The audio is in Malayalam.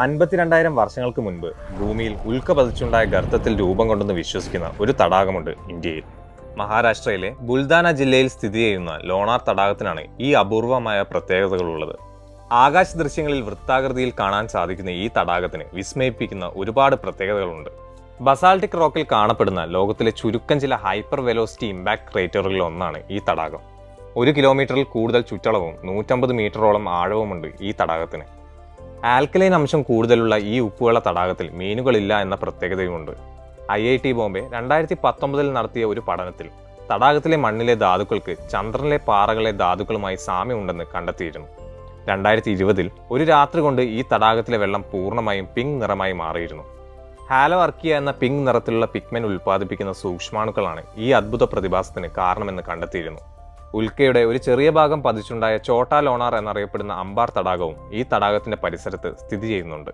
52,000 വർഷങ്ങൾക്ക് മുൻപ് ഭൂമിയിൽ ഉൽക്ക പതിച്ചുണ്ടായ ഗർത്തത്തിൽ രൂപം കൊണ്ടെന്ന് വിശ്വസിക്കുന്ന ഒരു തടാകമുണ്ട് ഇന്ത്യയിൽ. മഹാരാഷ്ട്രയിലെ ബുൽദാന ജില്ലയിൽ സ്ഥിതി ചെയ്യുന്ന ലോണാർ തടാകത്തിനാണ് ഈ അപൂർവമായ പ്രത്യേകതകളുള്ളത്. ആകാശ ദൃശ്യങ്ങളിൽ വൃത്താകൃതിയിൽ കാണാൻ സാധിക്കുന്ന ഈ തടാകത്തിന് വിസ്മയിപ്പിക്കുന്ന ഒരുപാട് പ്രത്യേകതകളുണ്ട്. ബസാൾട്ടിക് റോക്കിൽ കാണപ്പെടുന്ന ലോകത്തിലെ ചുരുക്കം ചില ഹൈപ്പർ വെലോസിറ്റി ഇമ്പാക്ട് ക്രേറ്ററുകളിൽ ഒന്നാണ് ഈ തടാകം. 1 കിലോമീറ്ററിൽ കൂടുതൽ ചുറ്റളവും 150 മീറ്ററോളം ആഴവുമുണ്ട് ഈ തടാകത്തിന്. ആൽക്കലൈൻ അംശം കൂടുതലുള്ള ഈ ഉപ്പുവെള്ള തടാകത്തിൽ മീനുകളില്ല എന്ന പ്രത്യേകതയുമുണ്ട്. IIT ബോംബെ 2019 നടത്തിയ ഒരു പഠനത്തിൽ തടാകത്തിലെ മണ്ണിലെ ധാതുക്കൾക്ക് ചന്ദ്രനിലെ പാറകളെ ധാതുക്കളുമായി സാമ്യമുണ്ടെന്ന് കണ്ടെത്തിയിരുന്നു. 2020 ഒരു രാത്രി കൊണ്ട് ഈ തടാകത്തിലെ വെള്ളം പൂർണ്ണമായും പിങ്ക് നിറമായി മാറിയിരുന്നു. ഹാലോ അർക്കിയ എന്ന പിങ്ക് നിറത്തിലുള്ള പിഗ്മെന്റ് ഉൽപ്പാദിപ്പിക്കുന്ന സൂക്ഷ്മാണുക്കളാണ് ഈ അദ്ഭുത പ്രതിഭാസത്തിന് കാരണമെന്ന് കണ്ടെത്തിയിരുന്നു. ഉൽക്കയുടെ ഒരു ചെറിയ ഭാഗം പതിച്ചുണ്ടായ ചോട്ടാ ലോണാർ എന്നറിയപ്പെടുന്ന അംബാർ തടാകവും ഈ തടാകത്തിന്റെ പരിസരത്ത് സ്ഥിതി ചെയ്യുന്നുണ്ട്.